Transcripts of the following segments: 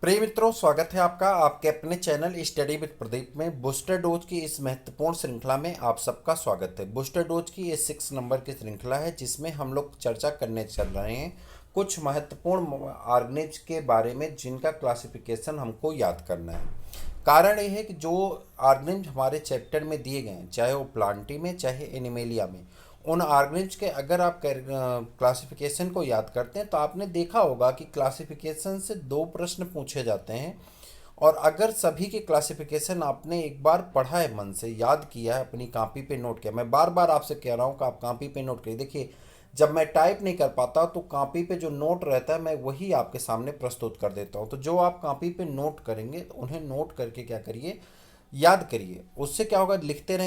प्रिय मित्रों, स्वागत है आपका आपके अपने चैनल स्टडी विद प्रदीप में। बूस्टर डोज की इस महत्वपूर्ण श्रृंखला में आप सबका स्वागत है। बूस्टर डोज की ये 6 नंबर की श्रृंखला है जिसमें हम लोग चर्चा करने चल रहे हैं कुछ महत्वपूर्ण ऑर्गेनिज के बारे में जिनका क्लासिफिकेशन हमको याद करना है। कारण ये है कि जो ऑर्गेनिज हमारे चैप्टर में दिए गए हैं, चाहे वो प्लांटी में चाहे एनिमेलिया में, उन ऑर्गेनिज के अगर आप क्लासिफिकेशन को याद करते हैं तो आपने देखा होगा कि क्लासिफिकेशन से 2 प्रश्न पूछे जाते हैं। और अगर सभी के क्लासिफिकेशन आपने एक बार पढ़ा है, मन से याद किया है, अपनी कॉपी पे नोट किया, मैं बार बार आपसे कह रहा हूँ कि आप कॉपी पे नोट करिए। देखिए, जब मैं टाइप नहीं कर पाता तो कॉपी पे जो नोट रहता है मैं वही आपके सामने प्रस्तुत कर देता हूँ। तो जो आप कॉपी पे नोट करेंगे उन्हें नोट करके क्या करिए, याद करिए। उससे क्या होगा, लिखते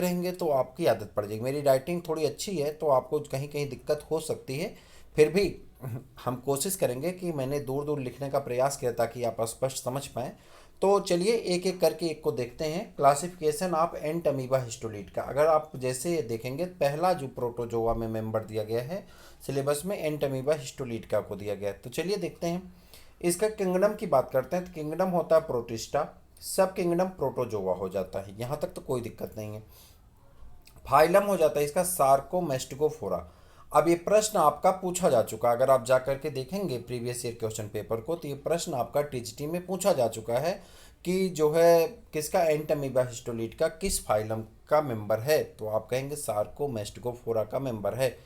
रहेंगे तो आपकी आदत पड़ जाएगी। मेरी राइटिंग थोड़ी अच्छी है तो आपको कहीं कहीं दिक्कत हो सकती है, फिर भी हम कोशिश करेंगे कि मैंने दूर दूर लिखने का प्रयास किया ताकि आप स्पष्ट समझ पाएँ। तो चलिए एक एक करके एक को देखते हैं। क्लासिफिकेशन ऑफ एंट अमीबा हिस्टोलीट का अगर आप जैसे देखेंगे, पहला जो प्रोटोजोआ में मेंबर दिया गया है सिलेबस में, एंट अमीबा हिस्टोलीट का को दिया गया है। तो चलिए देखते हैं। इसका किंगडम की बात करते हैं तो किंगडम होता है प्रोटिस्टा, सब किंगडम प्रोटोजोआ हो जाता है, यहाँ तक तो कोई दिक्कत नहीं है। फाइलम हो जाता है इसका सार्कोमेस्टिकोफोरा। अब ये प्रश्न आपका पूछा जा चुका है, अगर आप जा करके देखेंगे प्रीवियस ईयर क्वेश्चन पेपर को तो ये प्रश्न आपका टीजीटी में पूछा जा चुका है कि जो है किसका एंट अमीबा हिस्टोलीट का किस फाइलम का मेंबर है, तो आप कहेंगे सार्कोमेस्टिकोफोरा का मेंबर है।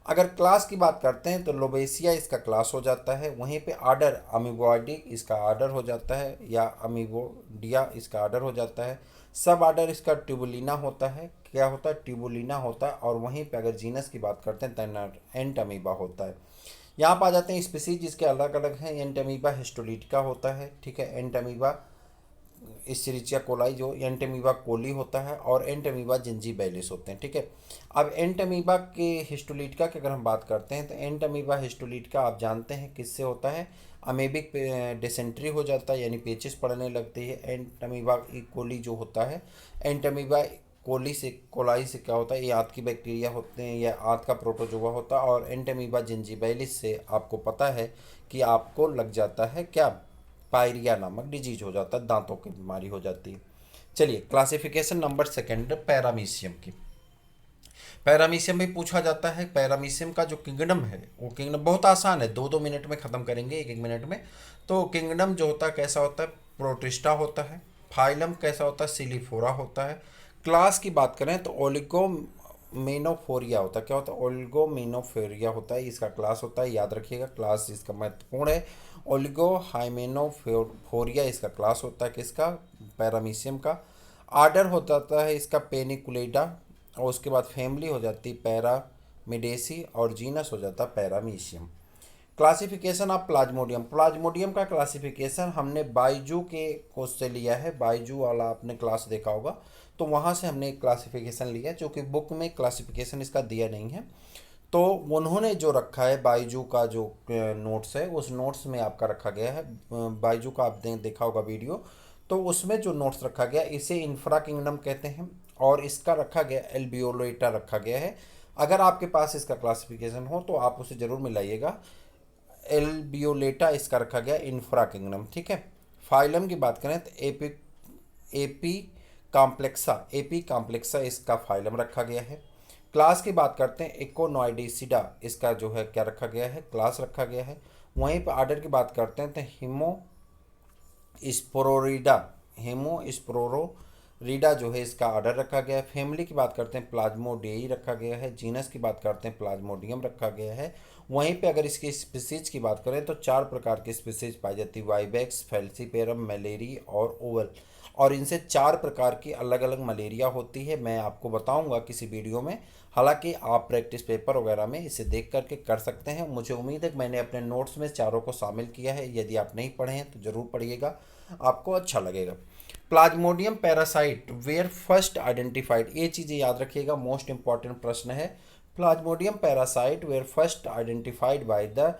अगर क्लास की बात करते हैं तो लोबेसिया इसका क्लास हो जाता है, वहीं पे आर्डर अमीबोइडी इसका आर्डर हो जाता है, या अमीबोडिया इसका आर्डर हो जाता है। सब आर्डर इसका ट्यूबुलिना होता है, क्या होता है, ट्यूबुलिना होता है। और वहीं पे अगर जीनस की बात करते हैं तो एंट अमीबा होता है। यहाँ पर आ जाते हैं स्पीसीज जिसके अलग अलग हैं। एंट अमीबा हिस्टोलीट का होता है, ठीक है। एंट अमीबा इस्चरिचिया कोलाई जो एंटेमीबा कोली होता है, और एंटेमीबा जिंजीबैलिस होते हैं, ठीक है। अब एंटेमीबा के हिस्टोलीटिका की अगर हम बात करते हैं तो एंटेमीबा हिस्टोलीटिका आप जानते हैं किससे होता है, अमेबिक डिसेंट्री हो जाता है, यानी पेचिस पड़ने लगती है। एंटेमीबा कोली जो होता है, एंटेमीबा कोलाई से क्या होता है, ये आंत की बैक्टीरिया होते हैं, या आंत का प्रोटोजोआ होता है। और एंटेमीबा जिंजीबैलिस से आपको पता है कि आपको लग जाता है क्या, पायरिया नामक डिजीज हो जाता है, दांतों की बीमारी हो जाती है। चलिए क्लासिफिकेशन नंबर सेकेंड, पैरामीशियम की। पैरामीशियम भी पूछा जाता है। पैरामीशियम का जो किंगडम है वो किंगडम बहुत आसान है, 2-2 मिनट में ख़त्म करेंगे, एक एक मिनट में। तो किंगडम जो होता है कैसा होता है, प्रोटिस्टा होता है। फाइलम कैसा होता है, सिलीफोरा होता है। क्लास की बात करें तो ओलिगोमेनोफोरिया होता है, क्या होता है, ओलिगोमेनोफोरिया होता है, इसका क्लास होता है, याद रखिएगा क्लास इसका महत्वपूर्ण है। ओलिगोहाइमेनोफोरिया इसका क्लास होता है किसका, पैरामीशियम का। आर्डर हो जाता है इसका पेनिकुलेटा, और उसके बाद फैमिली हो जाती है पैरामिडेसी, और जीनस हो जाता है paramecium. Classification of Plasmodium, Plasmodium का क्लासिफिकेशन हमने बाइजू के कोर्स से लिया है। बाइजू वाला आपने क्लास देखा होगा, तो वहाँ से हमने एक क्लासिफिकेशन लिया है, जो कि बुक में क्लासिफिकेशन इसका दिया नहीं है। तो उन्होंने जो रखा है बाइजू का जो नोट्स है, उस नोट्स में आपका रखा गया है। बाइजू का आप देखा होगा वीडियो, तो उसमें जो नोट्स रखा गया इसे इंफ्रा किंगडम कहते हैं, और इसका रखा गया एल्बियोलेटा रखा गया है। अगर आपके पास इसका क्लासिफिकेशन हो तो आप उसे ज़रूर मिलाइएगा। एल्बियोलेटा इसका रखा गया इंफ्रा किंगडम, ठीक है। फाइलम की बात करें तो एपी एपी कॉम्प्लेक्सा इसका फाइलम रखा गया है। क्लास की बात करते हैं, इकोनॉइडिसिडा इसका जो है क्या रखा गया है, क्लास रखा गया है। वहीं पर आर्डर की बात करते हैं तो स्पोरोरिडा हेमोस्पोरोरिडा जो है इसका आर्डर रखा गया है। फैमिली की बात करते हैं प्लाज्मोडियई रखा गया है। जीनस की बात करते हैं प्लाज्मोडियम रखा गया है। वहीं पे अगर इसकी स्पीसीज की बात करें तो 4 प्रकार की स्पीसीज पाई जाती है, वाइबैक्स, फैल्सीपेरम, मलेरी और ओवल। और इनसे 4 प्रकार की अलग अलग मलेरिया होती है, मैं आपको बताऊंगा किसी वीडियो में। हालांकि आप प्रैक्टिस पेपर वगैरह में इसे देख करके कर सकते हैं। मुझे उम्मीद है कि मैंने अपने नोट्स में चारों को शामिल किया है। यदि आप नहीं पढ़े हैं तो ज़रूर पढ़िएगा, आपको अच्छा लगेगा। Plasmodium parasite were first identified, ये चीज़ें याद रखिएगा, मोस्ट इंपॉर्टेंट प्रश्न है। Plasmodium parasite were first identified by the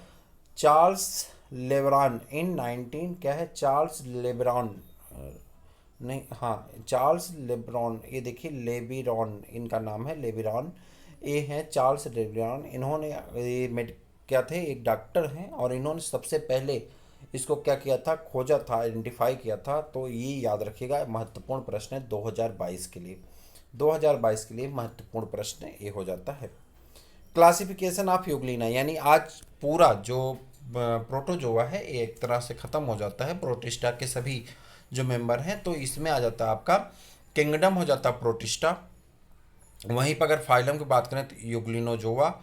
Charles Laveran in 19 क्या है, चार्ल्स लेब्रान, नहीं हाँ चार्ल्स लेब्रॉन, ये देखिए लेबिरॉन इनका नाम है, लेबिरॉन। ये हैं चार्ल्स लेबिरॉन। इन्होंने ये मेड क्या थे, एक डॉक्टर हैं, और इन्होंने सबसे पहले इसको क्या किया था, खोजा था, आइडेंटिफाई किया था। तो ये याद रखिएगा, महत्वपूर्ण प्रश्न है 2022 के लिए। 2022 के लिए महत्वपूर्ण प्रश्न ये हो जाता है। क्लासिफिकेशन ऑफ यूग्लिना, यानी आज पूरा जो प्रोटोजोआ है ये एक तरह से ख़त्म हो जाता है। प्रोटिस्टा के सभी जो मेंबर हैं, तो इसमें आ जाता है आपका किंगडम हो जाता है प्रोटिस्टा। वहीं पर अगर फाइलम की बात करें तो यूग्लिनोजोआ,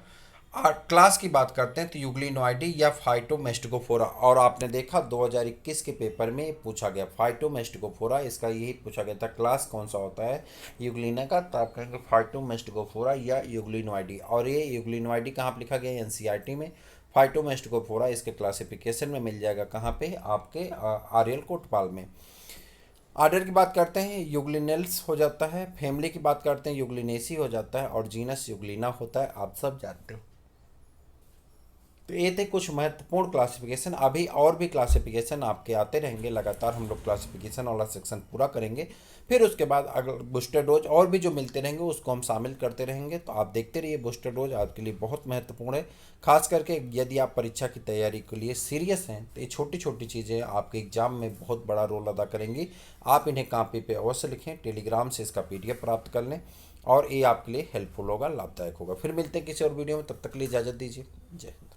और क्लास की बात करते हैं तो यूग्लिनोइडी या फाइटोमेस्टिकोफोरा। और आपने देखा 2021 के पेपर में पूछा गया फाइटोमेस्टिकोफोरा, इसका यही पूछा गया था क्लास कौन सा होता है यूग्लिना का, तो आप कहेंगे फाइटोमेस्टिकोफोरा या यूग्लिनोइडी। और ये यूग्लिनोइडी कहाँ पर लिखा गया है, एनसीईआरटी में। फाइटोमेस्टिकोफोरा इसके क्लासिफिकेशन में मिल जाएगा कहाँ पे, आपके आर्यल कोटपाल में। आर्डर की बात करते हैं यूग्लिनेल्स हो जाता है, फैमिली की बात करते हैं यूग्लिनेसी हो जाता है, और जीनस यूग्लिना होता है, आप सब जानते हो। तो ये थे कुछ महत्वपूर्ण क्लासिफिकेशन। अभी और भी क्लासिफिकेशन आपके आते रहेंगे, लगातार हम लोग क्लासिफिकेशन वाला सेक्शन पूरा करेंगे। फिर उसके बाद अगर बूस्टर डोज और भी जो मिलते रहेंगे उसको हम शामिल करते रहेंगे। तो आप देखते रहिए, बूस्टर डोज आपके लिए बहुत महत्वपूर्ण है। खास करके यदि आप परीक्षा की तैयारी के लिए सीरियस हैं तो ये छोटी छोटी चीज़ें आपके एग्जाम में बहुत बड़ा रोल अदा करेंगी। आप इन्हें कॉपी पे अवश्य लिखें, टेलीग्राम से इसका PDF प्राप्त कर लें, और ये आपके लिए हेल्पफुल होगा, लाभदायक होगा। फिर मिलते हैं किसी और वीडियो में, तब तक के लिए इजाज़त दीजिए। जय हिंद।